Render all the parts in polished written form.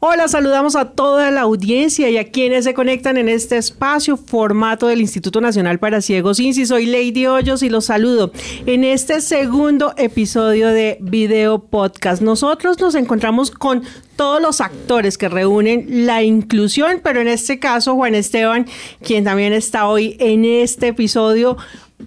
Hola, saludamos a toda la audiencia y a quienes se conectan en este espacio formato del Instituto Nacional para Ciegos INSI. Soy Lady Hoyos y los saludo en este segundo episodio de Video Podcast. Nosotros nos encontramos con todos los actores que reúnen la inclusión, pero en este caso Juan Esteban, quien también está hoy en este episodio,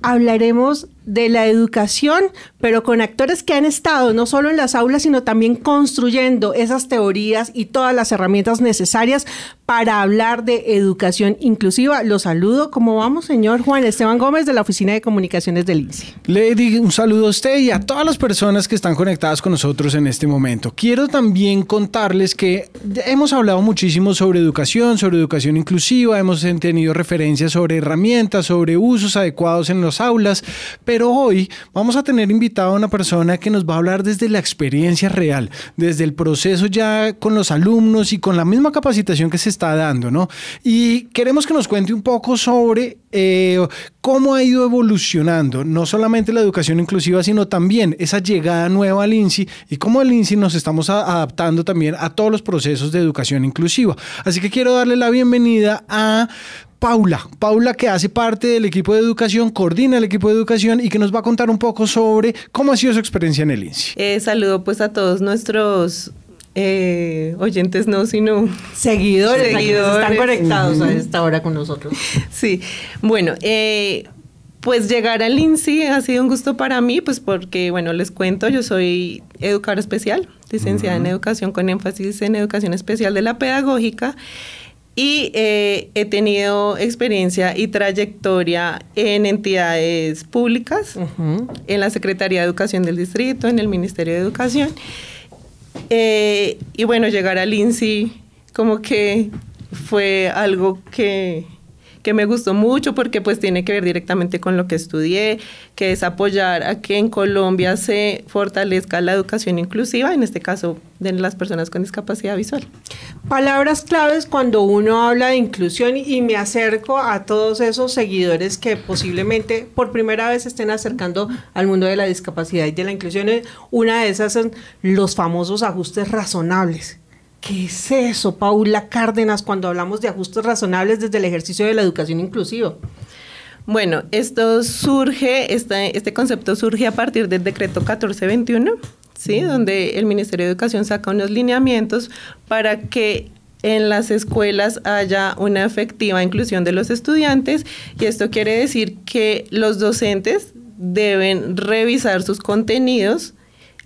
hablaremos de la educación, pero con actores que han estado no solo en las aulas, sino también construyendo esas teorías y todas las herramientas necesarias para hablar de educación inclusiva. Los saludo. ¿Cómo vamos, señor Juan Esteban Gómez, de la Oficina de Comunicaciones del INSI? Lady, un saludo a usted y a todas las personas que están conectadas con nosotros en este momento. Quiero también contarles que hemos hablado muchísimo sobre educación inclusiva, hemos tenido referencias sobre herramientas, sobre usos adecuados en las aulas, pero hoy vamos a tener invitado a una persona que nos va a hablar desde la experiencia real, desde el proceso ya con los alumnos y con la misma capacitación que se está dando, ¿no? Y queremos que nos cuente un poco sobre cómo ha ido evolucionando, no solamente la educación inclusiva, sino también esa llegada nueva al INSI y cómo el INSI nos estamos adaptando también a todos los procesos de educación inclusiva. Así que quiero darle la bienvenida a Paula, que hace parte del equipo de educación, coordina el equipo de educación y que nos va a contar un poco sobre cómo ha sido su experiencia en el INSI. Saludo pues a todos nuestros oyentes, no, sino seguidores. Están conectados a esta hora con nosotros. Sí, bueno, pues llegar al INSI ha sido un gusto para mí, pues porque, bueno, les cuento, yo soy educadora especial, licenciada en educación con énfasis en educación especial de la pedagógica. Y he tenido experiencia y trayectoria en entidades públicas, en la Secretaría de Educación del Distrito, en el Ministerio de Educación. Y bueno, llegar al INSI como que fue algo que me gustó mucho porque pues tiene que ver directamente con lo que estudié, que es apoyar a que en Colombia se fortalezca la educación inclusiva, en este caso de las personas con discapacidad visual. Palabras claves cuando uno habla de inclusión y me acerco a todos esos seguidores que posiblemente por primera vez se estén acercando al mundo de la discapacidad y de la inclusión. Una de esas son los famosos ajustes razonables. ¿Qué es eso, Paula Cárdenas, cuando hablamos de ajustes razonables desde el ejercicio de la educación inclusiva? Bueno, esto surge, este concepto surge a partir del decreto 1421, ¿sí? Donde el Ministerio de Educación saca unos lineamientos para que en las escuelas haya una efectiva inclusión de los estudiantes, y esto quiere decir que los docentes deben revisar sus contenidos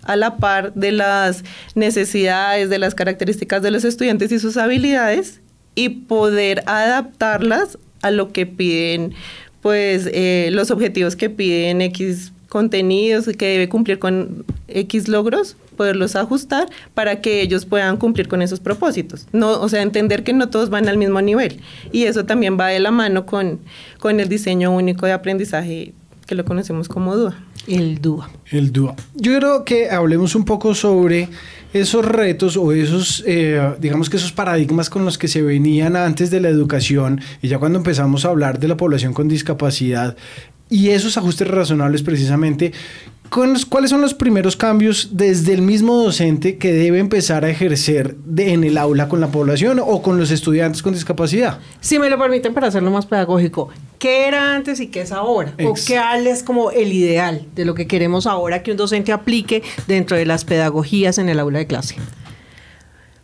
a la par de las necesidades, de las características de los estudiantes y sus habilidades, y poder adaptarlas a lo que piden, pues los objetivos que piden X contenidos, que debe cumplir con X logros, poderlos ajustar para que ellos puedan cumplir con esos propósitos. No, o sea, entender que no todos van al mismo nivel, y eso también va de la mano con el diseño único de aprendizaje, que lo conocemos como DUA. El DUA. Yo creo que hablemos un poco sobre esos retos o esos, digamos que esos paradigmas con los que se venían antes de la educación, y ya cuando empezamos a hablar de la población con discapacidad y esos ajustes razonables precisamente, ¿cuáles son los primeros cambios desde el mismo docente que debe empezar a ejercer en el aula con la población o con los estudiantes con discapacidad? Si me lo permiten, para hacerlo más pedagógico, ¿qué era antes y qué es ahora? ¿O qué es como el ideal de lo que queremos ahora que un docente aplique dentro de las pedagogías en el aula de clase?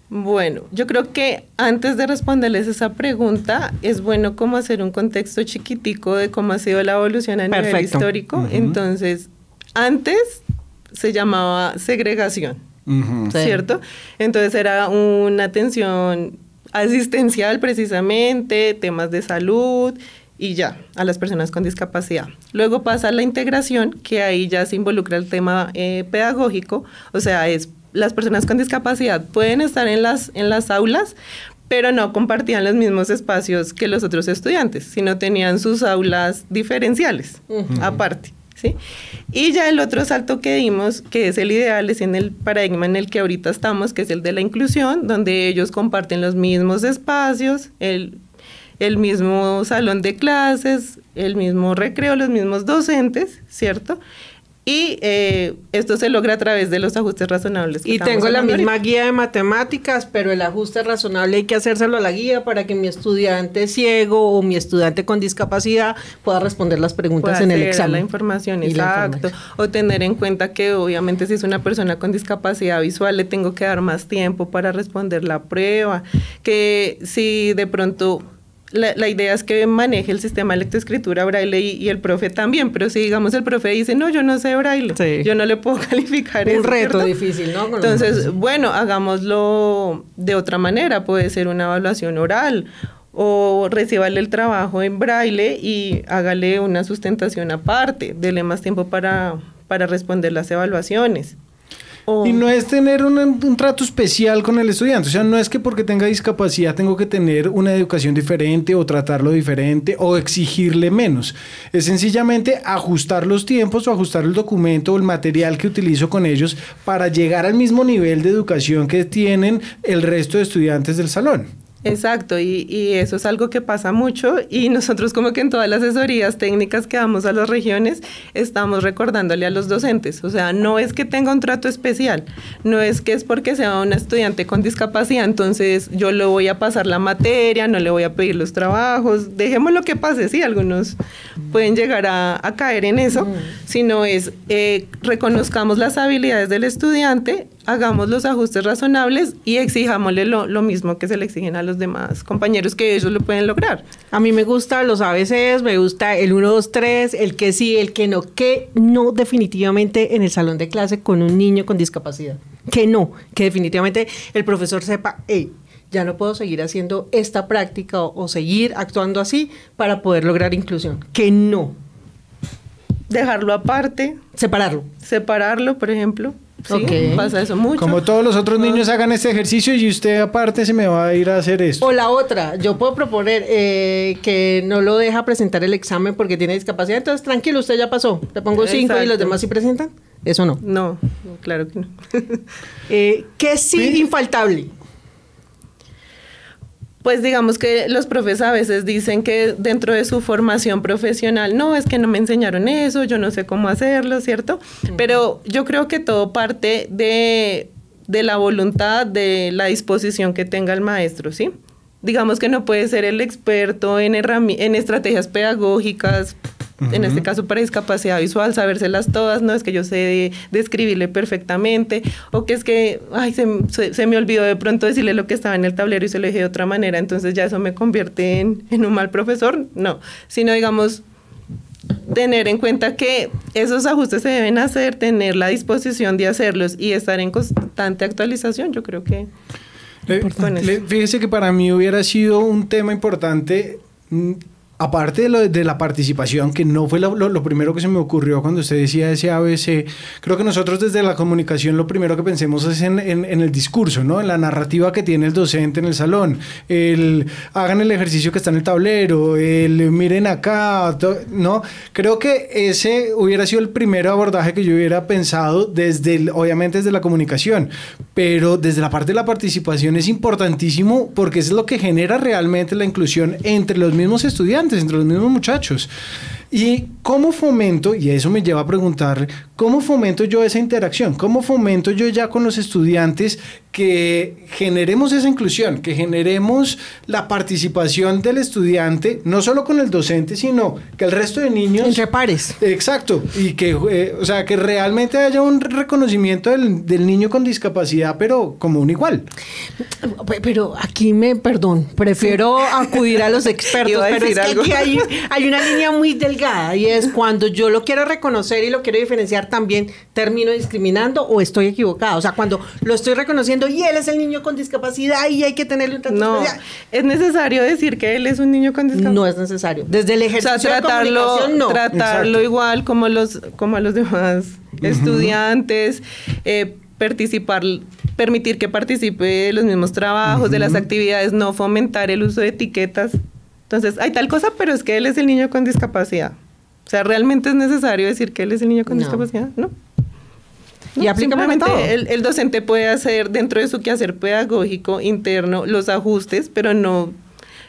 Bueno, yo creo que antes de responderles esa pregunta, es bueno como hacer un contexto chiquitico de cómo ha sido la evolución a nivel histórico. Entonces, antes se llamaba segregación, ¿cierto? Entonces era una atención asistencial precisamente, temas de salud y ya, a las personas con discapacidad. Luego pasa la integración, que ahí ya se involucra el tema pedagógico, o sea, las personas con discapacidad pueden estar en las aulas, pero no compartían los mismos espacios que los otros estudiantes, sino tenían sus aulas diferenciales, aparte, ¿sí? Y ya el otro salto que dimos, que es el ideal, es en el paradigma en el que ahorita estamos, que es el de la inclusión, donde ellos comparten los mismos espacios, el mismo salón de clases, el mismo recreo, los mismos docentes, ¿cierto? Y esto se logra a través de los ajustes razonables. Y tengo la misma guía de matemáticas, pero el ajuste razonable hay que hacérselo a la guía para que mi estudiante ciego o mi estudiante con discapacidad pueda responder las preguntas en el examen. La información, exacto. O tener en cuenta que obviamente si es una persona con discapacidad visual le tengo que dar más tiempo para responder la prueba. Que si de pronto... La idea es que maneje el sistema de lectoescritura braille y el profe también, pero si digamos el profe dice, no, yo no sé braille, sí, yo no le puedo calificar un reto, ¿cierto? Difícil, ¿no? Entonces, bueno, hagámoslo de otra manera, puede ser una evaluación oral, o recíbale el trabajo en braille y hágale una sustentación aparte, dele más tiempo para responder las evaluaciones. Y no es tener un trato especial con el estudiante, o sea, no es que porque tenga discapacidad tengo que tener una educación diferente o tratarlo diferente o exigirle menos. Es sencillamente ajustar los tiempos o ajustar el documento o el material que utilizo con ellos para llegar al mismo nivel de educación que tienen el resto de estudiantes del salón. Exacto, y eso es algo que pasa mucho y nosotros como que en todas las asesorías técnicas que damos a las regiones estamos recordándole a los docentes, o sea, no es que tenga un trato especial, no es que es porque sea un estudiante con discapacidad, entonces yo le voy a pasar la materia, no le voy a pedir los trabajos, dejemos lo que pase, sí, algunos pueden llegar a caer en eso, sino es reconozcamos las habilidades del estudiante, hagamos los ajustes razonables y exijámosle lo mismo que se le exigen a los demás compañeros que ellos lo pueden lograr. A mí me gustan los ABCs, me gusta el 1, 2, 3, el que sí, el que no definitivamente en el salón de clase con un niño con discapacidad, que definitivamente el profesor sepa, hey, ya no puedo seguir haciendo esta práctica o seguir actuando así para poder lograr inclusión, que no. Dejarlo aparte. Separarlo, por ejemplo. Sí, okay. Pasa eso mucho. Como todos los otros niños hagan este ejercicio y usted aparte se me va a ir a hacer esto. O la otra, yo puedo proponer que no lo deja presentar el examen porque tiene discapacidad, entonces tranquilo, usted ya pasó, le pongo 5 y los demás sí presentan. ¿Eso no? No, claro que no. ¿Qué sí infaltable? Pues digamos que los profes a veces dicen que dentro de su formación profesional, no, es que no me enseñaron eso, yo no sé cómo hacerlo, ¿cierto? Pero yo creo que todo parte de la voluntad, de la disposición que tenga el maestro, ¿sí? Digamos que no puede ser el experto en estrategias pedagógicas, en este caso para discapacidad visual, sabérselas todas, no es que yo sé describirle perfectamente, o que es que ay, se me olvidó de pronto decirle lo que estaba en el tablero y se lo dije de otra manera, entonces ya eso me convierte en un mal profesor, no, sino digamos tener en cuenta que esos ajustes se deben hacer, tener la disposición de hacerlos y estar en constante actualización, yo creo que fíjese que para mí hubiera sido un tema importante. Aparte de la participación, que no fue lo primero que se me ocurrió cuando usted decía ese ABC, creo que nosotros desde la comunicación lo primero que pensemos es en el discurso, ¿no? En la narrativa que tiene el docente en el salón, hagan el ejercicio que está en el tablero, miren acá, ¿no? Creo que ese hubiera sido el primer abordaje que yo hubiera pensado obviamente desde la comunicación, pero desde la parte de la participación es importantísimo porque es lo que genera realmente la inclusión entre los mismos estudiantes, entre los mismos muchachos. ¿Y cómo fomento? Y eso me lleva a preguntar, ¿cómo fomento yo esa interacción? ¿Cómo fomento yo ya con los estudiantes que generemos esa inclusión, que generemos la participación del estudiante, no solo con el docente, sino que el resto de niños... Entre pares. Exacto, y que, o sea, que realmente haya un reconocimiento del niño con discapacidad, pero como un igual. Pero aquí prefiero acudir a los expertos, pero es que aquí hay una línea muy delgada y es cuando yo lo quiero reconocer y lo quiero diferenciar, también termino discriminando o estoy equivocada. O sea, cuando lo estoy reconociendo y él es el niño con discapacidad y hay que tenerle un trato especial. ¿Es necesario decir que él es un niño con discapacidad? No es necesario. Desde el ejercicio de comunicación, no. Tratarlo igual como a los demás estudiantes, permitir que participe de los mismos trabajos, de las actividades, no fomentar el uso de etiquetas. Entonces, hay tal cosa, pero es que él es el niño con discapacidad. O sea, ¿realmente es necesario decir que él es el niño con discapacidad? No. Y simplemente el docente puede hacer dentro de su quehacer pedagógico interno los ajustes, pero no,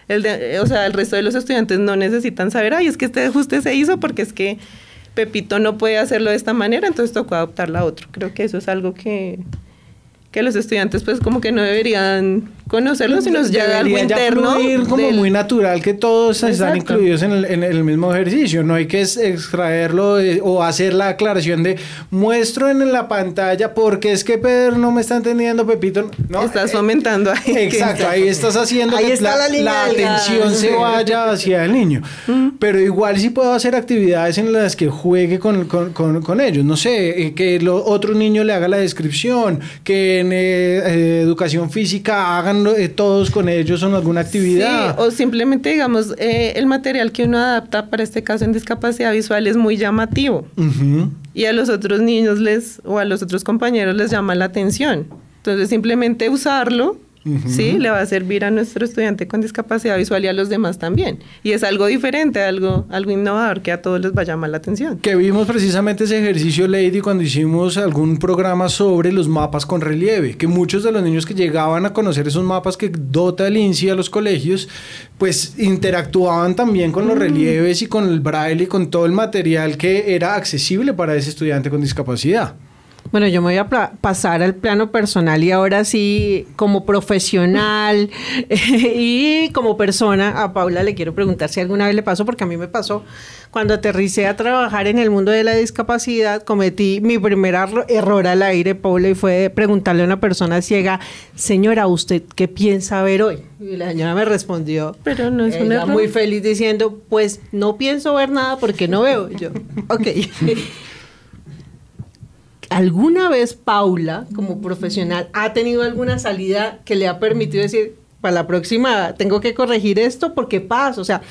el resto de los estudiantes no necesitan saber, ay, es que este ajuste se hizo porque es que Pepito no puede hacerlo de esta manera, entonces tocó adoptarla a otro. Creo que eso es algo que los estudiantes pues como que no deberían conocerlo, sino ya algo interno. Como muy natural que todos están incluidos en el mismo ejercicio. No hay que extraerlo o hacer la aclaración de muestro en la pantalla porque es que Pedro no me está entendiendo, Pepito. No, estás fomentando ahí. Exacto, ahí estás haciendo ahí que está la atención se vaya hacia el niño. Pero igual sí puedo hacer actividades en las que juegue con ellos. No sé, que otro niño le haga la descripción, que en educación física hagan todos con ellos en alguna actividad. Sí, o simplemente, digamos, el material que uno adapta para este caso en discapacidad visual es muy llamativo. Y a los otros niños o a los otros compañeros les llama la atención. Entonces, simplemente usarlo, sí, le va a servir a nuestro estudiante con discapacidad visual y a los demás también. Y es algo diferente, algo innovador que a todos les va a llamar la atención. Que vimos precisamente ese ejercicio, Lady, cuando hicimos algún programa sobre los mapas con relieve, que muchos de los niños que llegaban a conocer esos mapas que dota el INSI a los colegios, pues interactuaban también con los relieves y con el braille y con todo el material que era accesible para ese estudiante con discapacidad. Bueno, yo me voy a pasar al plano personal y ahora sí, como profesional y como persona, a Paula le quiero preguntar si alguna vez le pasó, porque a mí me pasó. Cuando aterricé a trabajar en el mundo de la discapacidad, cometí mi primer error al aire, Paula, y fue preguntarle a una persona ciega, señora, ¿usted qué piensa ver hoy? Y la señora me respondió, pero no es un error, muy feliz diciendo, pues no pienso ver nada porque no veo. Y yo, ok. ¿Alguna vez Paula, como profesional, ha tenido alguna salida que le ha permitido decir, para la próxima tengo que corregir esto porque pasa? O sea,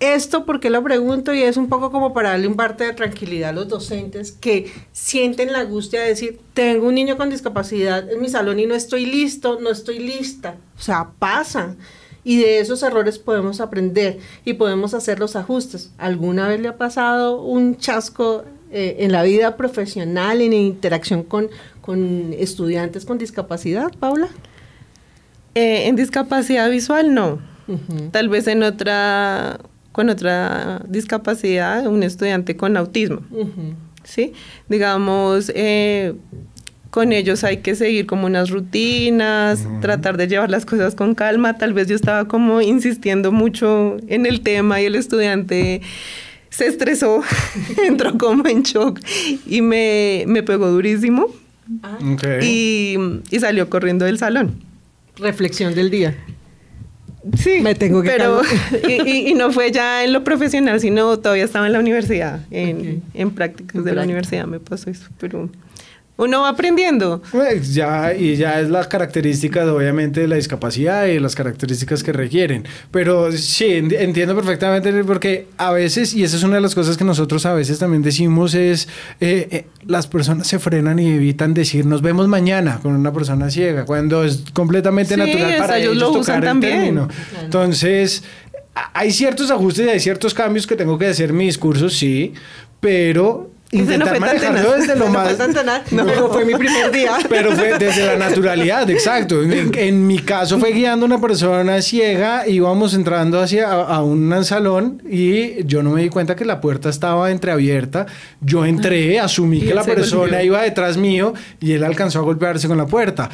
esto porque lo pregunto y es un poco como para darle un parte de tranquilidad a los docentes que sienten la angustia de decir, tengo un niño con discapacidad en mi salón y no estoy listo, no estoy lista. O sea, pasa. Y de esos errores podemos aprender y podemos hacer los ajustes. ¿Alguna vez le ha pasado un chasco en la vida profesional, en interacción con estudiantes con discapacidad, Paula? En discapacidad visual no. Tal vez con otra discapacidad, un estudiante con autismo. ¿Sí? Digamos, con ellos hay que seguir como unas rutinas, tratar de llevar las cosas con calma. Tal vez yo estaba como insistiendo mucho en el tema y el estudiante se estresó, entró como en shock y me pegó durísimo. Y salió corriendo del salón. Reflexión del día. Sí, me tengo que y no fue ya en lo profesional, sino todavía estaba en la universidad, en prácticas de la universidad me pasó eso, pero uno va aprendiendo. Pues ya es la característica, obviamente, de la discapacidad y las características que requieren. Pero sí, entiendo perfectamente porque a veces, y esa es una de las cosas que nosotros a veces también decimos, es las personas se frenan y evitan decir nos vemos mañana con una persona ciega, cuando es completamente natural para ellos tocar el término. Claro. Entonces, hay ciertos ajustes y hay ciertos cambios que tengo que hacer en mi discurso, sí, pero intentar manejarlo desde lo más... No, fue mi primer día. Pero fue desde la naturalidad, exacto. En mi caso fue guiando a una persona ciega, íbamos entrando a un salón y yo no me di cuenta que la puerta estaba entreabierta. Yo entré, asumí que la persona iba detrás mío y él alcanzó a golpearse con la puerta.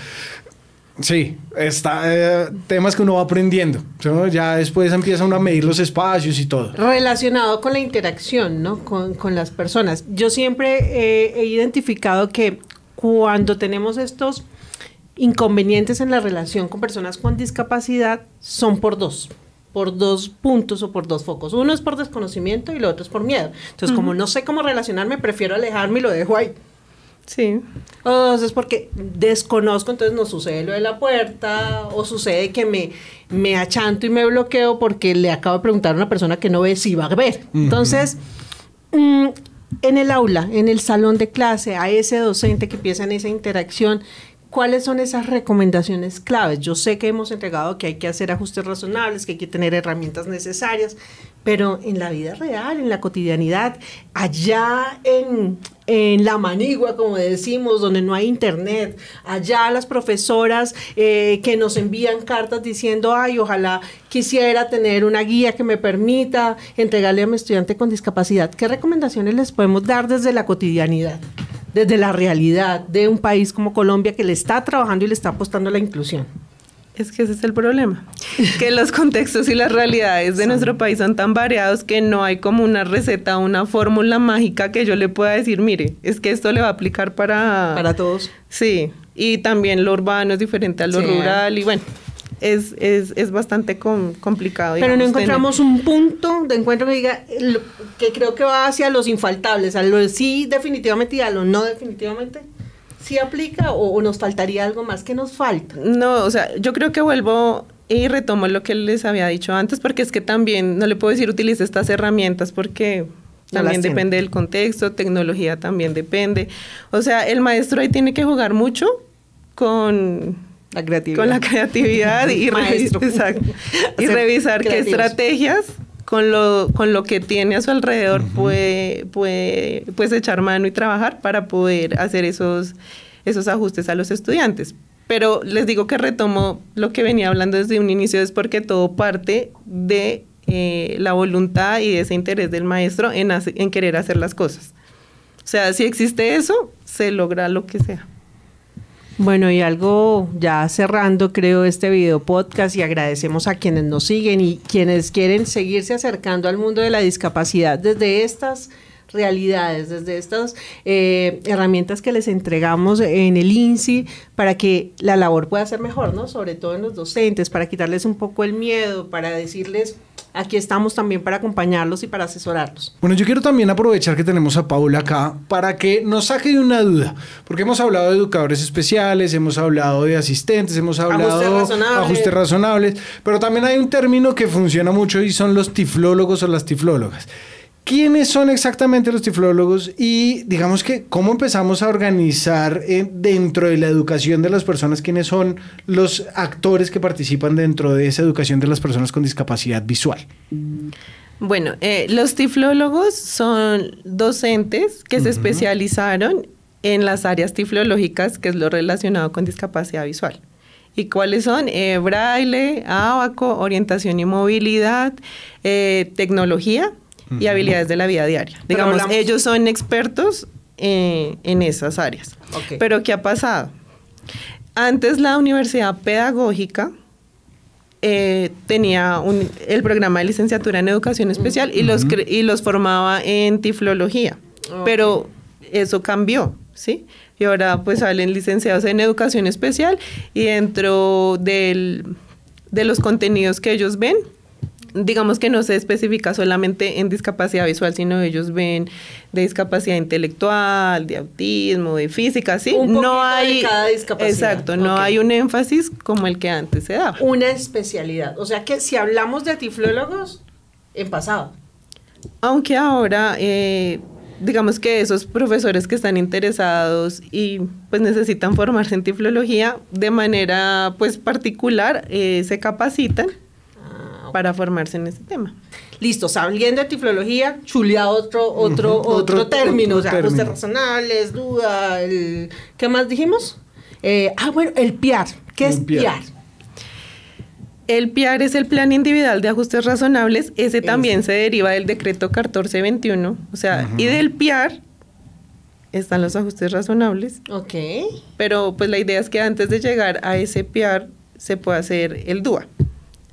Sí, temas que uno va aprendiendo, ¿no? Ya después empieza uno a medir los espacios y todo. Relacionado con la interacción, ¿no? Con las personas. Yo siempre he identificado que cuando tenemos estos inconvenientes en la relación con personas con discapacidad, son por dos puntos o por dos focos. Uno es por desconocimiento y lo otro es por miedo. Entonces, como no sé cómo relacionarme, prefiero alejarme y lo dejo ahí. Sí. O dos es porque desconozco, entonces no sucede lo de la puerta, o sucede que me achanto y me bloqueo porque le acabo de preguntar a una persona que no ve si va a ver. Entonces, en el aula, en el salón de clase, a ese docente que empieza en esa interacción, ¿cuáles son esas recomendaciones claves? Yo sé que hemos entregado que hay que hacer ajustes razonables, que hay que tener herramientas necesarias, pero en la vida real, en la cotidianidad, allá en la manigua, como decimos, donde no hay internet, allá las profesoras que nos envían cartas diciendo, ay, ojalá quisiera tener una guía que me permita entregarle a mi estudiante con discapacidad. ¿Qué recomendaciones les podemos dar desde la cotidianidad, desde la realidad de un país como Colombia que le está trabajando y le está apostando a la inclusión? Es que ese es el problema, que los contextos y las realidades de nuestro país son tan variados que no hay como una receta, una fórmula mágica que yo le pueda decir, mire, es que esto le va a aplicar para todos. Sí, y también lo urbano es diferente a lo rural y bueno, es bastante complicado. Pero no encontramos un punto de encuentro que diga, que creo que va hacia los infaltables, a lo sí definitivamente y a lo no definitivamente. ¿Sí aplica o nos faltaría algo más? ¿Qué nos falta? No, o sea, yo creo que vuelvo y retomo lo que les había dicho antes, porque es que también no le puedo decir utilice estas herramientas porque también depende del contexto, tecnología también depende. O sea, el maestro ahí tiene que jugar mucho con la creatividad, y revisar qué estrategias con lo que tiene a su alrededor puede echar mano y trabajar para poder hacer esos ajustes a los estudiantes. Pero les digo que retomo lo que venía hablando desde un inicio, es porque todo parte de la voluntad y de ese interés del maestro en querer hacer las cosas. O sea, si existe eso, se logra lo que sea. Bueno, y algo ya cerrando, creo, este video podcast, y agradecemos a quienes nos siguen y quienes quieren seguirse acercando al mundo de la discapacidad desde estas realidades, desde estas herramientas que les entregamos en el INSI para que la labor pueda ser mejor, ¿no? Sobre todo en los docentes, para quitarles un poco el miedo, para decirles, aquí estamos también para acompañarlos y para asesorarlos. Bueno, yo quiero también aprovechar que tenemos a Paula acá para que nos saque de una duda, porque hemos hablado de educadores especiales, hemos hablado de asistentes, hemos hablado de ajustes razonables, pero también hay un término que funciona mucho y son los tiflólogos o las tiflólogas. ¿Quiénes son exactamente los tiflólogos? Y digamos que, ¿cómo empezamos a organizar dentro de la educación de las personas quiénes son los actores que participan dentro de esa educación de las personas con discapacidad visual? Bueno, los tiflólogos son docentes que se especializaron en las áreas tiflológicas, que es lo relacionado con discapacidad visual. ¿Y cuáles son? Braille, ábaco, orientación y movilidad, tecnología y habilidades de la vida diaria. Digamos, ellos son expertos en esas áreas. Okay. Pero ¿qué ha pasado? Antes la universidad pedagógica tenía el programa de licenciatura en educación especial y los formaba en tiflología. Okay. Pero eso cambió, ¿sí? Y ahora pues salen licenciados en educación especial y dentro de los contenidos que ellos ven, digamos que no se especifica solamente en discapacidad visual, sino ellos ven de discapacidad intelectual, de autismo, de física, ¿sí? No hay de cada discapacidad. Exacto, no hay un énfasis como el que antes se daba. Una especialidad. O sea que si hablamos de tiflólogos, en pasado. Aunque ahora, digamos que esos profesores que están interesados y pues necesitan formarse en tiflología de manera pues particular, se capacitan para formarse en ese tema. Listo, saliendo de tiflología, chulea otro término, o sea, ajustes razonables, duda, ¿qué más dijimos? Bueno, el PIAR. ¿Qué es PIAR? El PIAR es el Plan Individual de Ajustes Razonables. Ese también se deriva del decreto 1421. O sea, y del PIAR están los ajustes razonables. Ok. Pero pues la idea es que antes de llegar a ese PIAR se pueda hacer el DUA.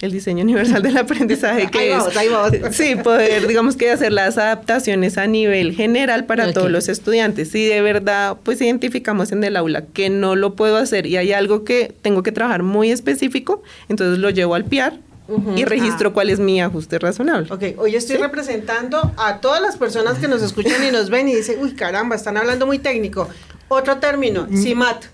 El diseño universal del aprendizaje, que ahí vamos. Sí, poder, digamos que hacer las adaptaciones a nivel general para todos los estudiantes. Si de verdad, pues identificamos en el aula que no lo puedo hacer y hay algo que tengo que trabajar muy específico, entonces lo llevo al PIAR y registro cuál es mi ajuste razonable. Ok, hoy estoy representando a todas las personas que nos escuchan y nos ven y dicen, uy, caramba, están hablando muy técnico. Otro término, CIMAT.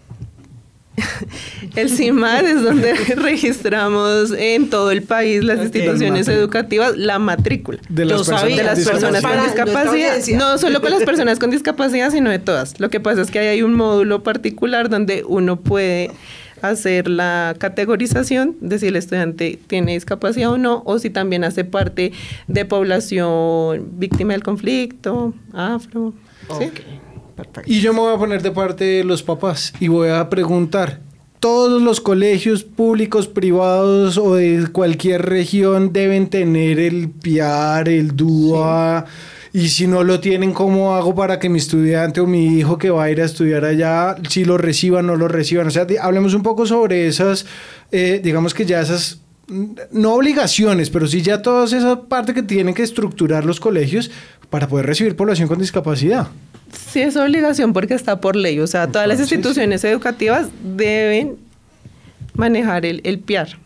El CIMAD es donde registramos en todo el país las instituciones educativas la matrícula de las personas con discapacidad. No solo con las personas con discapacidad, sino de todas. Lo que pasa es que hay un módulo particular donde uno puede hacer la categorización de si el estudiante tiene discapacidad o no, o si también hace parte de población víctima del conflicto, afro. ¿Sí? Okay. Perfecto. Y yo me voy a poner de parte de los papás y voy a preguntar, ¿todos los colegios públicos, privados o de cualquier región deben tener el PIAR, el DUA? Sí. Y si no lo tienen, ¿cómo hago para que mi estudiante o mi hijo que va a ir a estudiar allá, si lo reciban o no lo reciban? O sea, hablemos un poco sobre esas, digamos que ya esas, no obligaciones, pero sí ya toda esa parte que tienen que estructurar los colegios para poder recibir población con discapacidad. Sí, es obligación porque está por ley. O sea, todas las instituciones educativas deben manejar el PIAR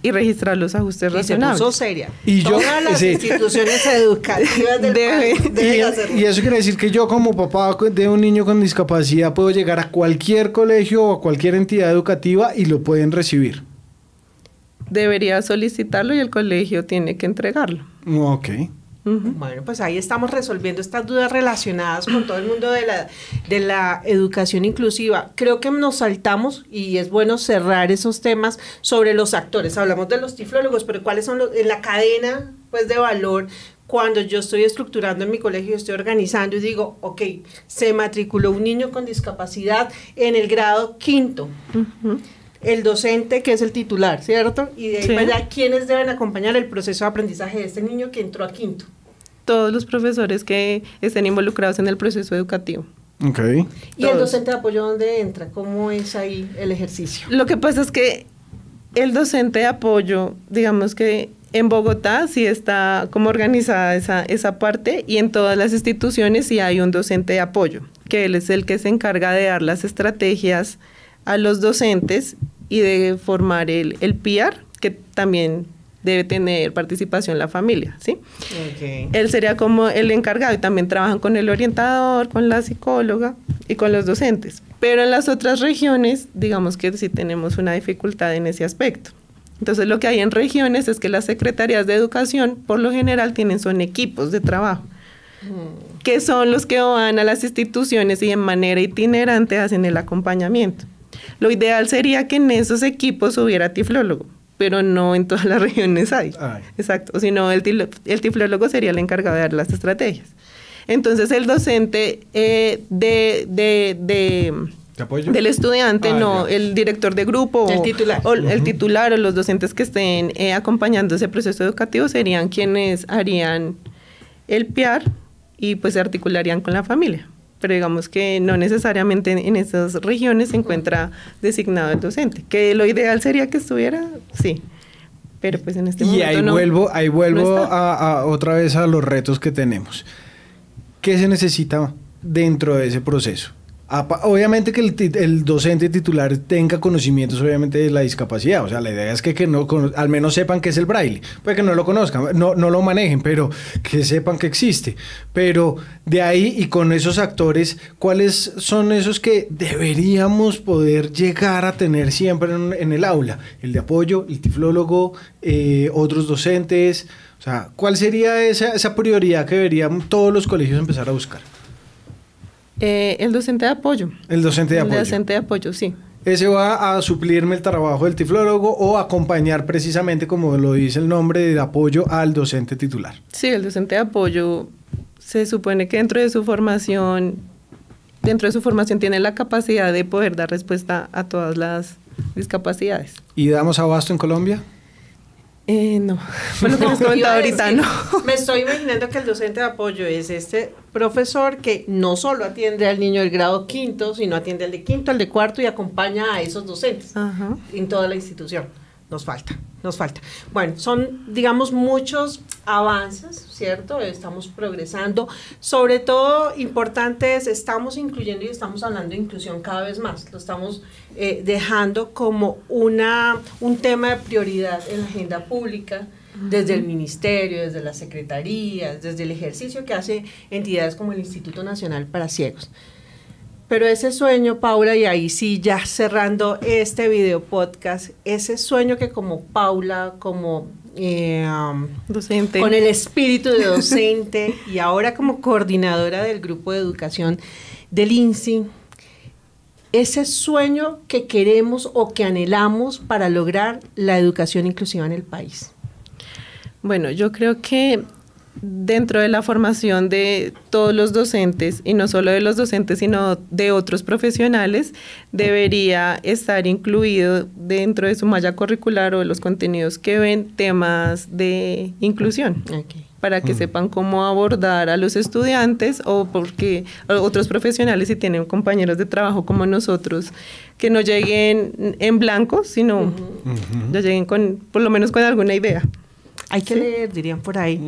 y registrar los ajustes razonables. Se puso seria. Y todas las instituciones educativas del país deben hacerlo. Y eso quiere decir que yo como papá de un niño con discapacidad puedo llegar a cualquier colegio o a cualquier entidad educativa y lo pueden recibir. Debería solicitarlo y el colegio tiene que entregarlo. Ok. Bueno, pues ahí estamos resolviendo estas dudas relacionadas con todo el mundo de la educación inclusiva. Creo que nos saltamos y es bueno cerrar esos temas sobre los actores. Hablamos de los tiflólogos, pero ¿cuáles son en la cadena pues, de valor? Cuando yo estoy estructurando en mi colegio, estoy organizando y digo, ok, se matriculó un niño con discapacidad en el grado 5º. El docente, que es el titular, ¿cierto? Y de ahí para allá, ¿quiénes deben acompañar el proceso de aprendizaje de este niño que entró a 5º? Todos los profesores que estén involucrados en el proceso educativo. Ok. ¿Y el docente de apoyo dónde entra? ¿Cómo es ahí el ejercicio? Lo que pasa es que el docente de apoyo, digamos que en Bogotá sí está como organizada esa parte, y en todas las instituciones sí hay un docente de apoyo, que él es el que se encarga de dar las estrategias a los docentes y de formar el PIAR, que también debe tener participación la familia, ¿sí? Okay. Él sería como el encargado, y también trabajan con el orientador, con la psicóloga y con los docentes. Pero en las otras regiones, digamos que sí tenemos una dificultad en ese aspecto. Entonces, lo que hay en regiones es que las secretarías de educación, por lo general, son equipos de trabajo, que son los que van a las instituciones y en manera itinerante hacen el acompañamiento. Lo ideal sería que en esos equipos hubiera tiflólogo, pero no en todas las regiones hay. Exacto, sino el tiflólogo sería el encargado de dar las estrategias. Entonces, el docente del estudiante, el director de grupo, el titular o los docentes que estén acompañando ese proceso educativo serían quienes harían el PIAR y pues se articularían con la familia. Pero digamos que no necesariamente en esas regiones se encuentra designado el docente, que lo ideal sería que estuviera, sí, pero pues en este momento ahí vuelvo a otra vez a los retos que tenemos. ¿Qué se necesita dentro de ese proceso? Obviamente que el docente titular tenga conocimientos obviamente de la discapacidad, o sea, la idea es que no, al menos sepan qué es el braille, puede que no lo conozcan, no lo manejen, pero que sepan que existe. Pero de ahí y con esos actores, ¿cuáles son esos que deberíamos poder llegar a tener siempre en el aula? El de apoyo, el tiflólogo, otros docentes, o sea, ¿cuál sería esa prioridad que deberían todos los colegios empezar a buscar? El docente de apoyo. El docente de apoyo. El docente de apoyo, sí. Ese va a suplirme el trabajo del tiflólogo o acompañar precisamente, como lo dice el nombre, de apoyo al docente titular. Sí, el docente de apoyo se supone que dentro de su formación tiene la capacidad de poder dar respuesta a todas las discapacidades. ¿Y damos abasto en Colombia? No, por lo que les comentaba ahorita, no. Me estoy imaginando que el docente de apoyo es este profesor que no solo atiende al niño del grado 5º, sino atiende al de 5º, al de 4º y acompaña a esos docentes en toda la institución. Nos falta. Bueno, son, digamos, muchos avances, ¿cierto? Estamos progresando. Sobre todo, importante es, estamos incluyendo y estamos hablando de inclusión cada vez más. Lo estamos dejando como un tema de prioridad en la agenda pública, desde el ministerio, desde las secretarías, desde el ejercicio que hace entidades como el Instituto Nacional para Ciegos. Pero ese sueño, Paula, y ahí sí ya cerrando este video podcast, ese sueño que como Paula, como docente, con el espíritu de docente y ahora como coordinadora del grupo de educación del INSI, ese sueño que queremos o que anhelamos para lograr la educación inclusiva en el país. Bueno, yo creo que dentro de la formación de todos los docentes, y no solo de los docentes, sino de otros profesionales, debería estar incluido dentro de su malla curricular o de los contenidos que ven temas de inclusión. Para que sepan cómo abordar a los estudiantes o porque otros profesionales, si tienen compañeros de trabajo como nosotros, que no lleguen en blanco, sino ya lleguen con, por lo menos con alguna idea. Hay que leer, dirían por ahí.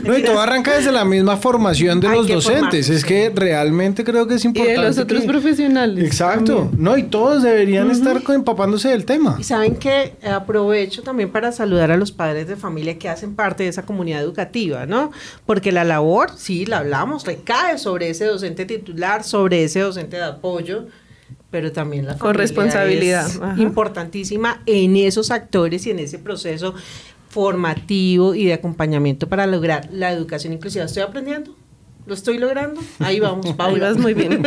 No, y todo arranca desde la misma formación de los docentes. Es que realmente creo que es importante. Y de los otros profesionales. Exacto. También. No, y todos deberían estar empapándose del tema. Y saben que aprovecho también para saludar a los padres de familia que hacen parte de esa comunidad educativa, ¿no? Porque la labor, sí, la hablamos, recae sobre ese docente titular, sobre ese docente de apoyo, pero también la corresponsabilidad es importantísima en esos actores y en ese proceso formativo y de acompañamiento para lograr la educación inclusiva. ¿Estoy aprendiendo? ¿Lo estoy logrando? Ahí vamos, Paula. Ahí vas muy bien.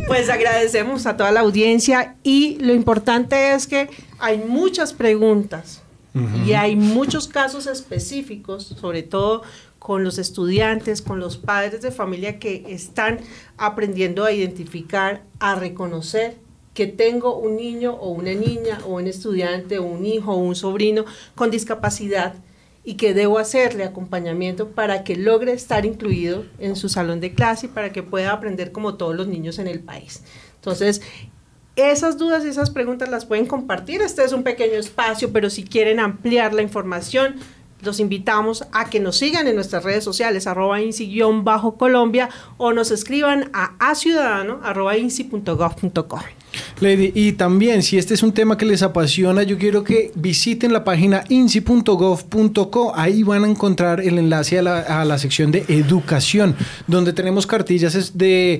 Pues agradecemos a toda la audiencia y lo importante es que hay muchas preguntas y hay muchos casos específicos, sobre todo con los estudiantes, con los padres de familia que están aprendiendo a identificar, a reconocer que tengo un niño o una niña o un estudiante o un hijo o un sobrino con discapacidad y que debo hacerle acompañamiento para que logre estar incluido en su salón de clase y para que pueda aprender como todos los niños en el país. Entonces, esas dudas y esas preguntas las pueden compartir. Este es un pequeño espacio, pero si quieren ampliar la información, los invitamos a que nos sigan en nuestras redes sociales, @INSI_Colombia, o nos escriban a aciudadano@insi.gov.co. Lady, y también si este es un tema que les apasiona, yo quiero que visiten la página insi.gov.co. Ahí van a encontrar el enlace a la sección de educación, donde tenemos cartillas de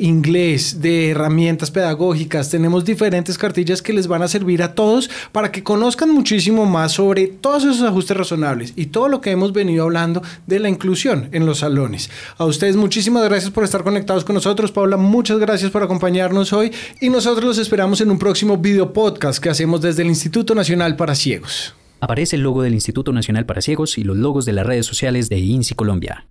inglés, de herramientas pedagógicas. Tenemos diferentes cartillas que les van a servir a todos para que conozcan muchísimo más sobre todos esos ajustes razonables y todo lo que hemos venido hablando de la inclusión en los salones. A ustedes muchísimas gracias por estar conectados con nosotros. Paula, muchas gracias por acompañarnos hoy y nosotros los esperamos en un próximo video podcast que hacemos desde el Instituto Nacional para Ciegos. Aparece el logo del Instituto Nacional para Ciegos y los logos de las redes sociales de INSI Colombia.